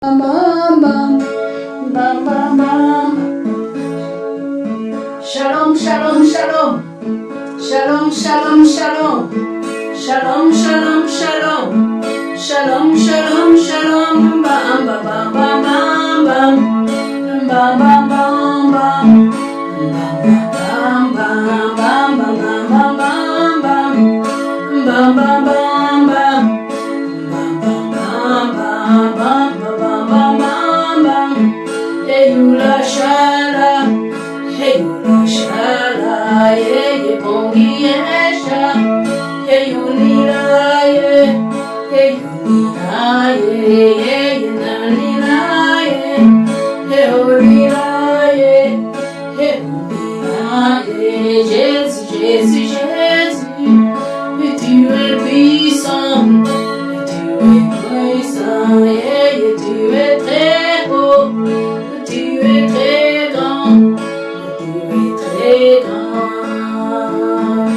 Bam, bam, bam, bam, bam. Shalom, shalom, shalom. Shalom, shalom, shalom. Shalom, shalom, shalom. Shalom, shalom, shalom. Bam, bam, bam, bam, bam. Bam, bam, bam, bam. Bam, bam, bam, bam, bam, bam, bam, bam, bam. Bam, bam, bam, bam. Hey you la shala, hey you la shala, hey pongi esha, hey you nila hey you nila hey nila hey olila hey olila Jésus, Jésus, Jésus, mais tu es puissant, tu es puissant, tu es très haut. Tu es très grand, tu es très grand.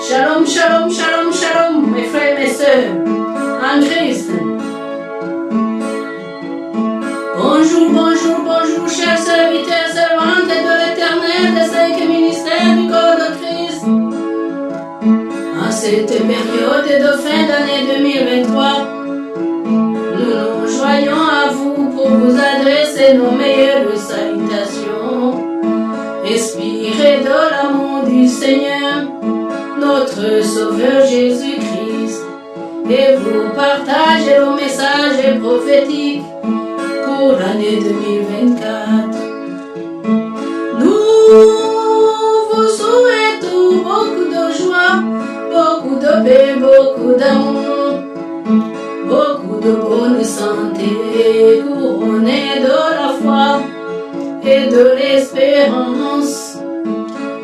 Shalom, shalom, shalom, shalom, mes frères et mes sœurs, en Christ. Bonjour, bonjour, bonjour, chers serviteurs, servantes de l'Éternel des 5 ministères du corps de Christ. En cette période de fin d'année 2023, nous nous joignons à vous pour vous adresser nos meilleures salutations. Respirez de l'amour du Seigneur, notre Sauveur Jésus-Christ, et vous partagez le message prophétique pour l'année 2024. Nous vous souhaitons beaucoup de joie, beaucoup de paix, beaucoup d'amour, beaucoup de bonne santé, couronnée de la foi et de l'espérance,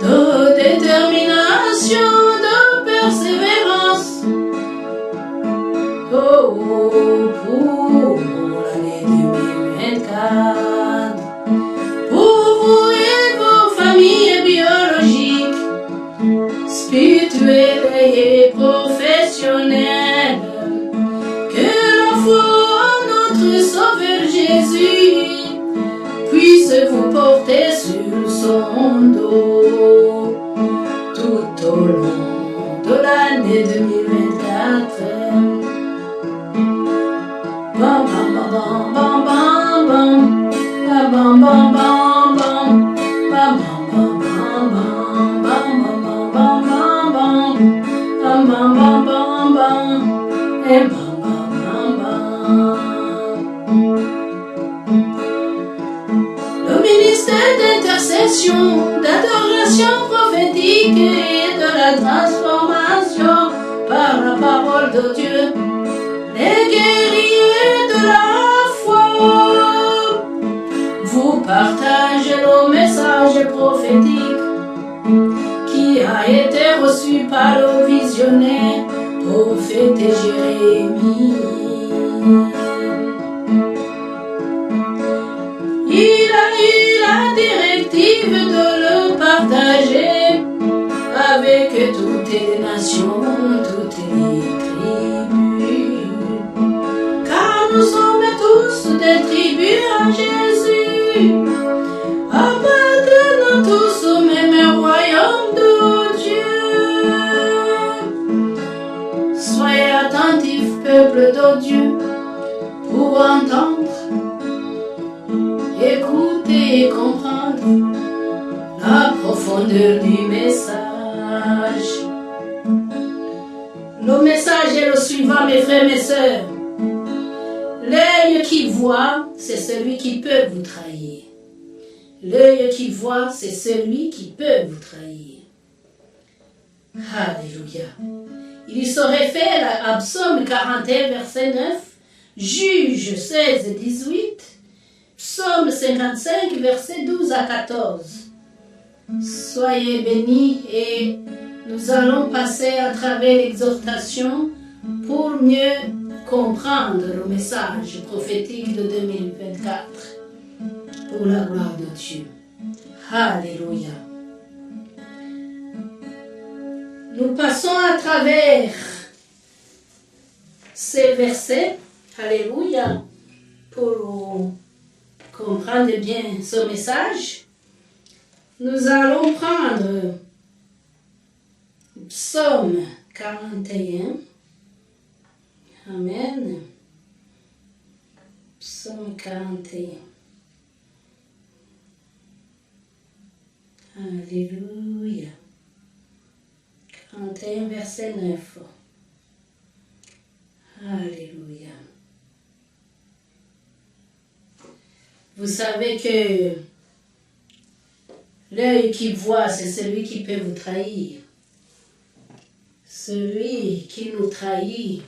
de détermination, de persévérance. Oh, pour l'année 2024, pour vous et vos familles biologiques, spirituelles et professionnelles. Sauveur Jésus puisse vous porter sur son dos tout au long de l'année 2024. Bam, bam, bam, bam, bam, bam, bam, bam, bam, bam, bam, bam, bam, bam, d'adoration prophétique et de la transformation par la parole de Dieu, les guerriers de la foi vous partagent le message prophétique qui a été reçu par le visionnaire prophète Jérémie. Il a eu la directive de le partager avec toutes les nations, toutes les tribus. Car nous sommes tous des tribus à Jésus, appartenant tous au même royaume de Dieu. Soyez attentifs, peuple de Dieu, pour entendre, écouter et comprendre la profondeur du message. Le message est le suivant, mes frères, mes sœurs. L'œil qui voit, c'est celui qui peut vous trahir. L'œil qui voit, c'est celui qui peut vous trahir. Alléluia. Il serait fait à Psaume 41, verset 9, Juge 16, 18, Psaume 55, versets 12 à 14. Soyez bénis et nous allons passer à travers l'exhortation pour mieux comprendre le message prophétique de 2024 pour la gloire de Dieu. Alléluia. Nous passons à travers ces versets, alléluia, pour comprendre bien ce message, nous allons prendre Psaume 41. Amen. Psaume 41. Alléluia. 41, verset 9. Alléluia. Vous savez que l'œil qui voit, c'est celui qui peut vous trahir. Celui qui nous trahit,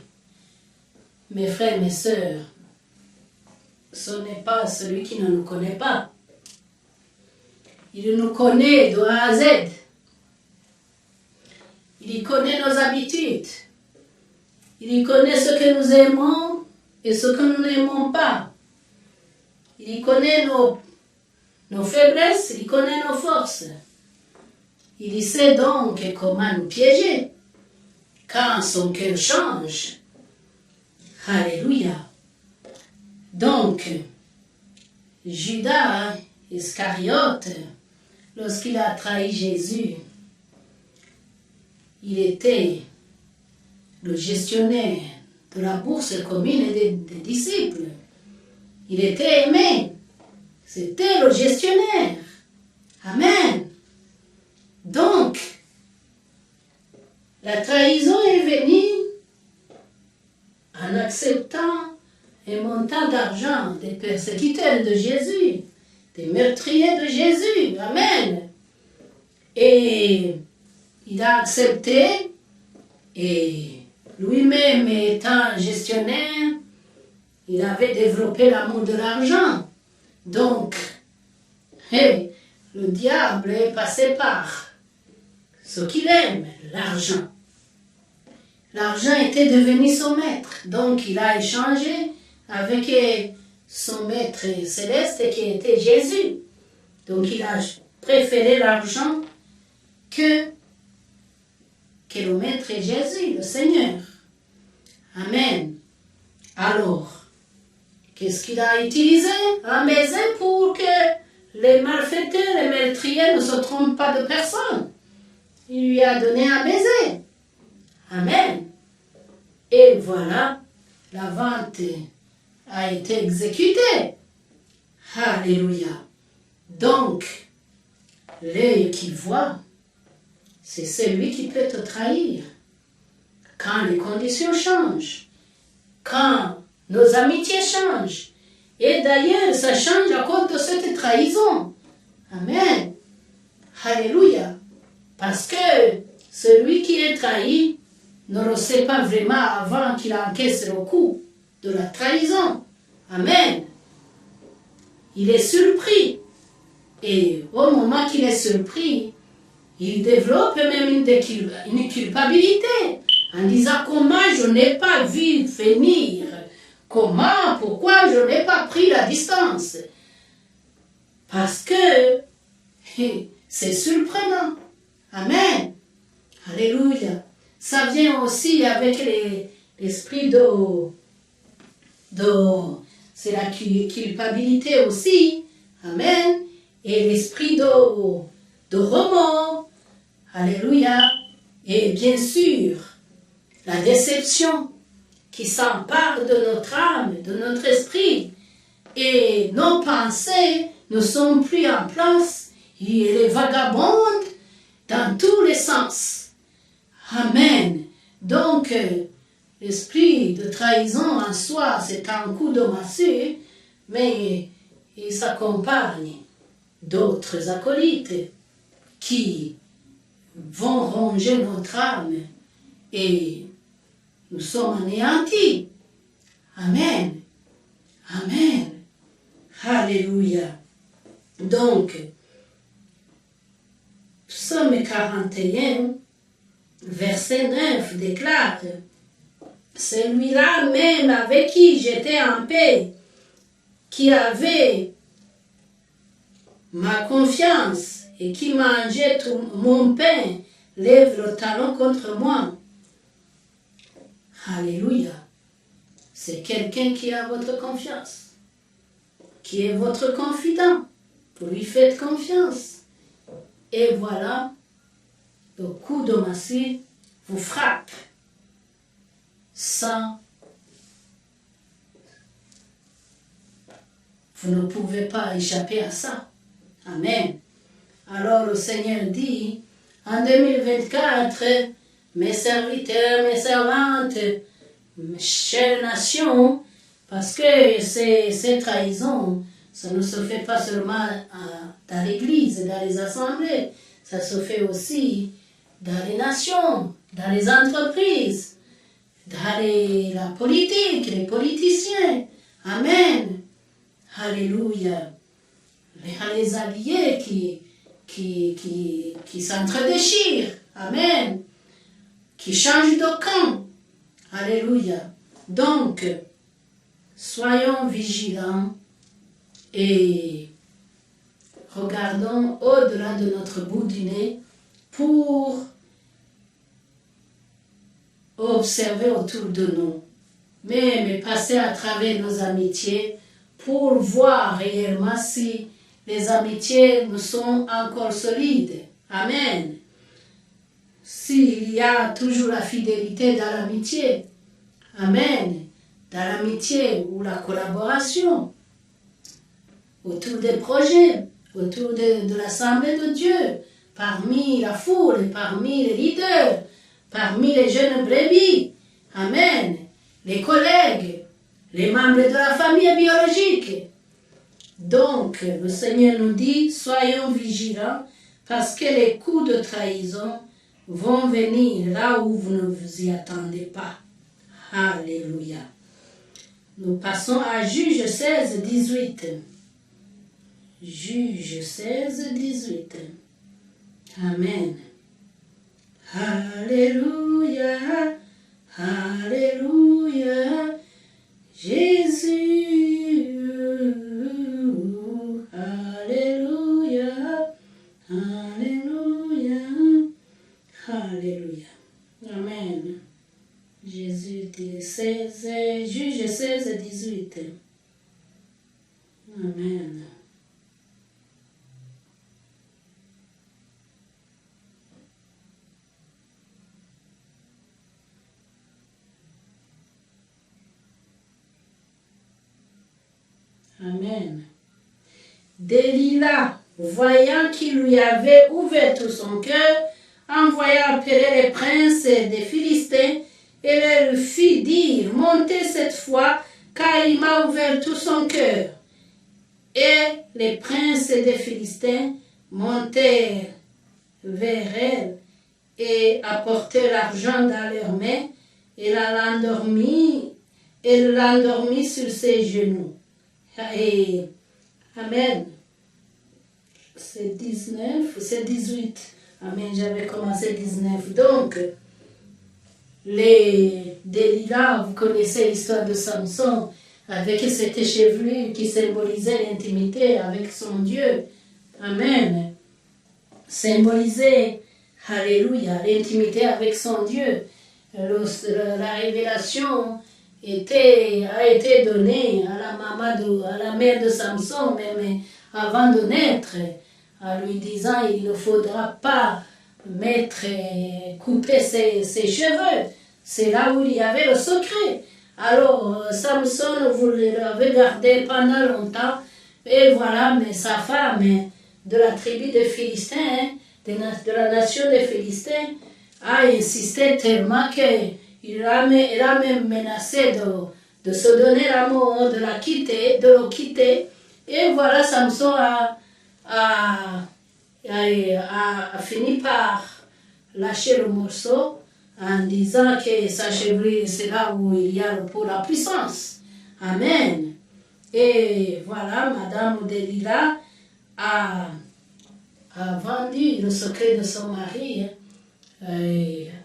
mes frères, mes sœurs, ce n'est pas celui qui ne nous connaît pas. Il nous connaît de A à Z. Il connaît nos habitudes. Il connaît ce que nous aimons et ce que nous n'aimons pas. Il connaît nos faiblesses, il connaît nos forces. Il sait donc comment nous piéger quand son cœur change. Alléluia. Donc, Judas Iscariote, lorsqu'il a trahi Jésus, il était le gestionnaire de la bourse commune des disciples. Il était aimé. C'était le gestionnaire. Amen. Donc, la trahison est venue en acceptant un montant d'argent des persécuteurs de Jésus, des meurtriers de Jésus. Amen. Et il a accepté, et lui-même étant gestionnaire, il avait développé l'amour de l'argent. Donc, le diable est passé par ce qu'il aime, l'argent. L'argent était devenu son maître. Donc, il a échangé avec son maître céleste qui était Jésus. Donc, il a préféré l'argent que le maître Jésus, le Seigneur. Amen. Alors, qu'est-ce qu'il a utilisé? Un baiser pour que les malfaiteurs, les meurtriers ne se trompent pas de personne. Il lui a donné un baiser. Amen. Et voilà, la vente a été exécutée. Alléluia. Donc, l'œil qui voit, c'est celui qui peut te trahir. Quand les conditions changent, quand nos amitiés changent. Et d'ailleurs, ça change à cause de cette trahison. Amen. Alléluia. Parce que celui qui est trahi ne le sait pas vraiment avant qu'il encaisse le coup de la trahison. Amen. Il est surpris. Et au moment qu'il est surpris, il développe même une culpabilité en disant comment je n'ai pas vu venir. Comment, pourquoi je n'ai pas pris la distance? Parce que c'est surprenant. Amen. Alléluia. Ça vient aussi avec l'esprit c'est la culpabilité aussi. Amen. Et l'esprit de remords. Alléluia. Et bien sûr, la déception qui s'empare de notre âme, de notre esprit. Et nos pensées ne sont plus en place. Et vagabondent dans tous les sens. Amen. Donc, l'esprit de trahison en soi, c'est un coup de massue, mais il s'accompagne d'autres acolytes qui vont ronger notre âme et nous sommes anéantis. Amen. Amen. Alléluia. Donc, Psaume 41, verset 9 déclare: celui-là même avec qui j'étais en paix, qui avait ma confiance et qui mangeait tout mon pain, lève le talon contre moi. Alléluia. C'est quelqu'un qui a votre confiance. qui est votre confident. Vous lui faites confiance. Et voilà, le coup de massue vous frappe sans... Vous ne pouvez pas échapper à ça. Amen. Alors le Seigneur dit, en 2024, mes serviteurs, mes servantes, mes chères nations, parce que ces trahisons, ça ne se fait pas seulement dans l'église, dans les assemblées, ça se fait aussi dans les nations, dans les entreprises, dans la politique, les politiciens. Amen. Alléluia. Les alliés qui s'entredéchirent. Amen. Qui changent de camp. Alléluia. Donc, soyons vigilants et regardons au-delà de notre bout du nez pour observer autour de nous. Mais passer à travers nos amitiés pour voir réellement si les amitiés nous sont encore solides. Amen. S'il y a toujours la fidélité dans l'amitié. Amen. Dans l'amitié ou la collaboration. Autour des projets, autour de l'Assemblée de Dieu, parmi la foule, parmi les leaders, parmi les jeunes brebis. Amen. Les collègues, les membres de la famille biologique. Donc, le Seigneur nous dit, soyons vigilants parce que les coups de trahison vont venir là où vous ne vous y attendez pas. Alléluia. Nous passons à Juge 16, 18. Juge 16, 18. Amen. Alléluia. Alléluia. Jésus. Alléluia. Alléluia. Alléluia. Amen. Jésus dit 16, Juge 16, 18. Amen. Amen. Delilah, voyant qu'il lui avait ouvert tout son cœur, envoya appeler les princes des Philistins et leur fit dire, montez cette fois, car il m'a ouvert tout son cœur. Et les princes des Philistins montèrent vers elle et apportèrent l'argent dans leurs mains et l'endormit sur ses genoux. Et, Amen. C'est 19, c'est 18. Amen, j'avais commencé 19. Donc, les Delilah, vous connaissez l'histoire de Samson, avec cette chevelure qui symbolisait l'intimité avec son Dieu. Amen. Symbolisait, alléluia, l'intimité avec son Dieu. La révélation a été donnée à la mère de Samson, même avant de naître, en lui disant il ne faudra pas couper ses cheveux. C'est là où il y avait le secret. Alors Samson l'avait gardé pendant longtemps, et voilà, mais sa femme de la tribu des Philistins, de la nation des Philistins, a insisté tellement qu'il a même menacé de se donner la mort, de le quitter. Et voilà, Samson a fini par lâcher le morceau en disant que sa chevelure, c'est là où il y a pour la puissance. Amen. Et voilà, Madame Delilah a vendu le secret de son mari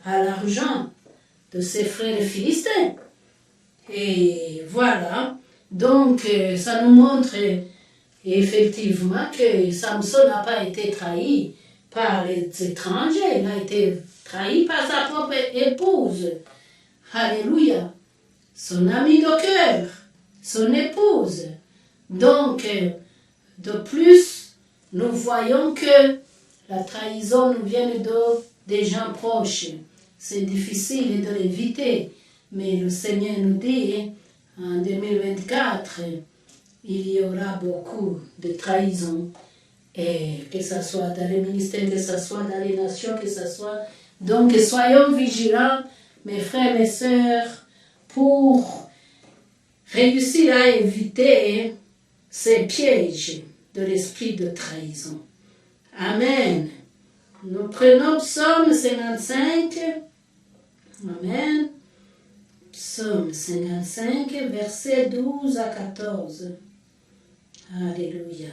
à l'argent de ses frères philistins. Et voilà, donc ça nous montre effectivement que Samson n'a pas été trahi par les étrangers, il a été trahi par sa propre épouse. Alléluia. Son ami de cœur, son épouse. Donc, de plus, nous voyons que la trahison nous vient des gens proches. C'est difficile de l'éviter, mais le Seigneur nous dit, en 2024, il y aura beaucoup de trahisons, et que ce soit dans les ministères, que ce soit dans les nations, que ce soit... Donc, soyons vigilants, mes frères et mes sœurs, pour réussir à éviter ces pièges de l'esprit de trahison. Amen. Nous prenons Psaume 55. Amen. Psaume 55, versets 12 à 14. Alléluia.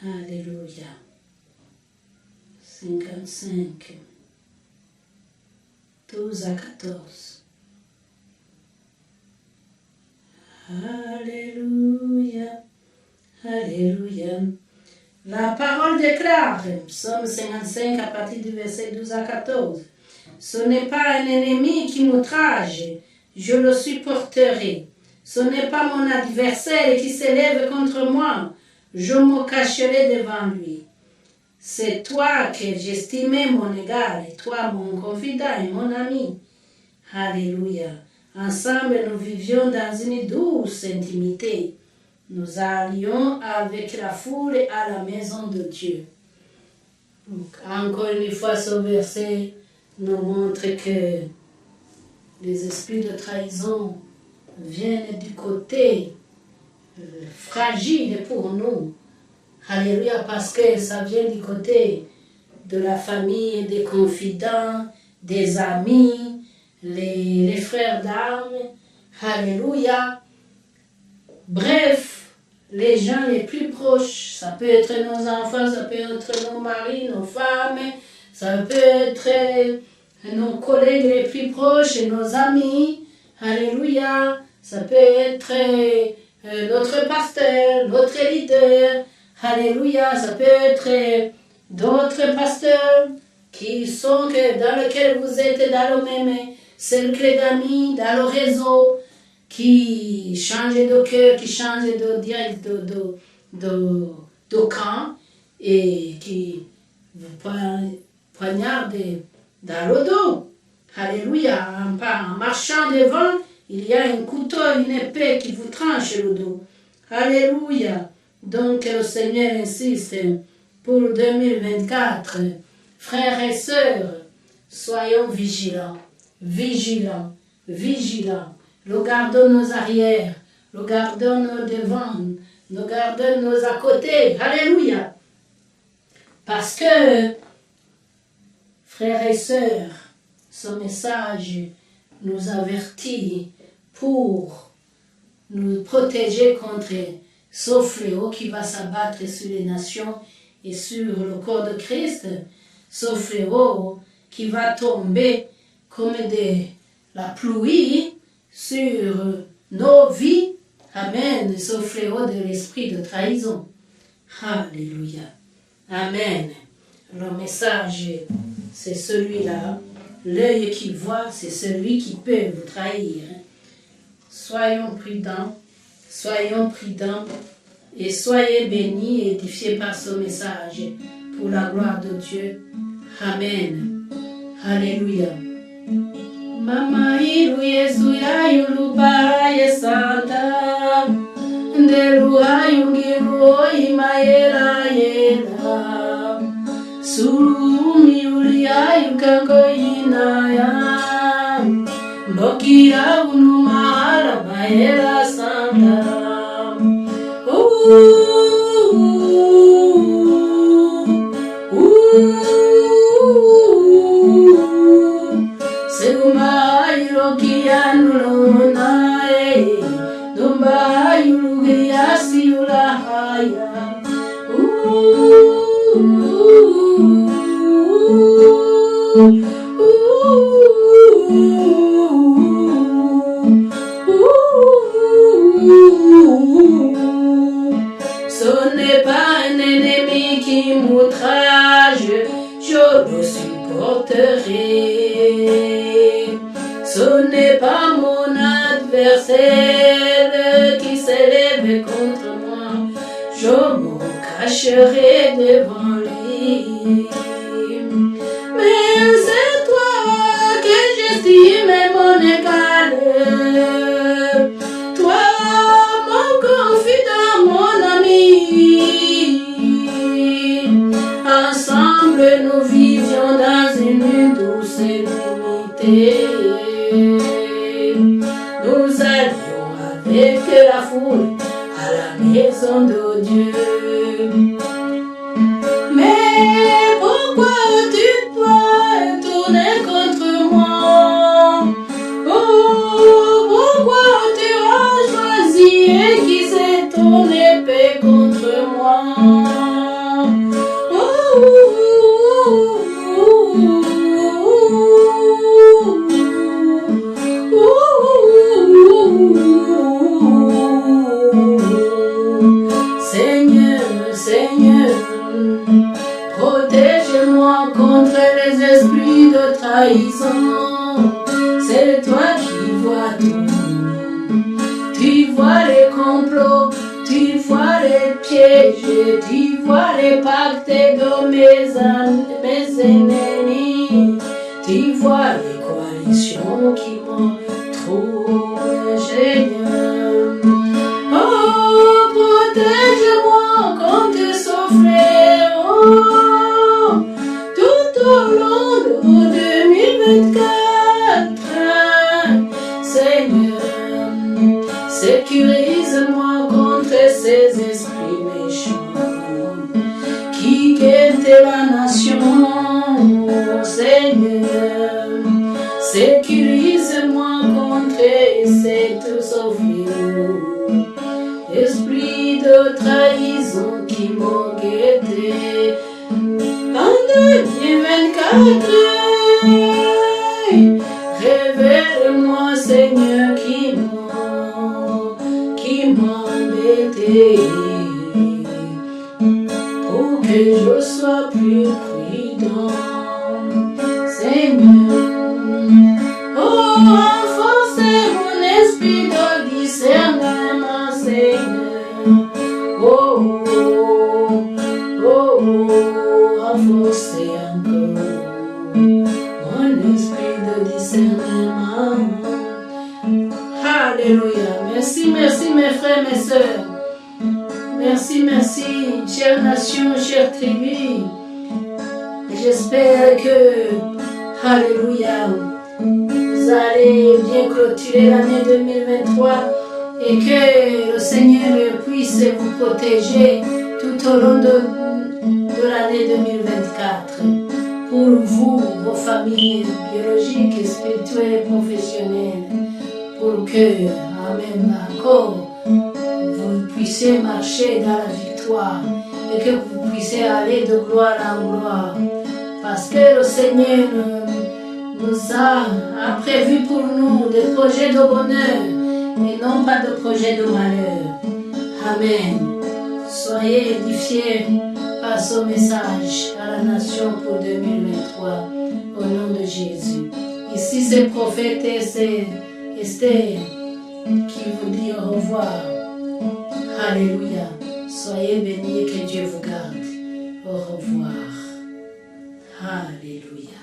Alléluia. 55. 12 à 14. Alléluia. Alléluia. La parole déclare, Psaume 55 à partir du verset 12 à 14. Ce n'est pas un ennemi qui m'outrage, je le supporterai. Ce n'est pas mon adversaire qui s'élève contre moi, je me cacherai devant lui. C'est toi que j'estimais mon égal, et toi mon confident et mon ami. Alléluia. Ensemble, nous vivions dans une douce intimité. Nous allions avec la foule à la maison de Dieu. Donc, encore une fois, ce verset nous montre que les esprits de trahison viennent du côté fragile pour nous. Alléluia, parce que ça vient du côté de la famille, des confidents, des amis, les frères d'armes. Alléluia. Bref, les gens les plus proches, ça peut être nos enfants, ça peut être nos maris, nos femmes, ça peut être nos collègues les plus proches, nos amis. Alléluia. Ça peut être notre pasteur, notre leader. Alléluia. Ça peut être d'autres pasteurs qui sont dans lesquels vous êtes dans le même cercle d'amis, dans le réseau, qui changent de cœur, qui changent de camp et qui vous poignardent dans le dos. Alléluia. En marchant devant, il y a un couteau, une épée qui vous tranche le dos. Alléluia. Donc le Seigneur insiste pour 2024. Frères et sœurs, soyons vigilants, vigilants, vigilants. Regardons nos arrières, regardons nos devants, regardons nos à côté. Alléluia. Parce que, frères et sœurs, ce message nous avertit pour nous protéger contre ce fléau qui va s'abattre sur les nations et sur le corps de Christ, ce fléau qui va tomber comme la pluie sur nos vies. Amen. Ce fléau de l'esprit de trahison. Alléluia. Amen. Le message, c'est celui-là. L'œil qui voit, c'est celui qui peut vous trahir. Soyons prudents et soyez bénis et édifiés par ce message pour la gloire de Dieu. Amen. Alléluia. Mama ilu Yesu ya yuluba yesanta ndelu ayungiru imayela yela surumi uli ayukango inaya mbokira unuma arabayela santa Ce n'est pas un ennemi qui m'outrage, je le supporterai. Ce n'est pas mon adversaire qui s'élève s'élève contre moi, je me cacherai devant lui. Mais c'est toi que j'estime mon égal. Toi, mon confident, mon ami. Ensemble, nous vivions dans une douce intimité. Nous allions avec la foule à la maison de Dieu. Mais pourquoi tu dois tourner contre moi? Oh, pourquoi tu as choisi aiguiser ton épée contre moi? Seigneur, Seigneur, protège-moi contre les esprits de trahison. C'est toi qui vois tout. Tu vois les complots, tu vois les pièges, tu vois les pactes de mes ennemis. Tu vois les coalitions qui m'entourent, Seigneur. Oh, protège-moi contre ce fléau, tout au long de 2024. Seigneur, sécurise-moi contre ces esprits méchants qui guettent la nation. Seigneur, sécurise-moi contre cette fléau. Esprit de trahison qui m'ont guetté en 2024. Révèle-moi, Seigneur, qui m'a embêté, pour que je sois plus prudent, Seigneur. Oh, renforcez mon esprit de discernement, Seigneur. Oh, renforcez encore mon esprit de discernement. Alléluia. Merci, merci mes frères, mes sœurs. Merci, merci, chère nation, chère tribu. J'espère que, alléluia, vous allez bien clôturer l'année 2023 et que le Seigneur puisse vous protéger tout au long de l'année 2024. Pour vous, vos familles biologiques, spirituelles et professionnelles. Pour que, amen, encore, vous puissiez marcher dans la victoire et que vous puissiez aller de gloire en gloire. Parce que le Seigneur nous a prévu pour nous des projets de bonheur et non pas de projets de malheur. Amen. Soyez édifiés par ce message à la nation pour 2023 au nom de Jésus. Ici c'est prophète et c'est Esther qui vous dit au revoir. Alléluia. Soyez bénis et que Dieu vous garde. Au revoir. Alléluia.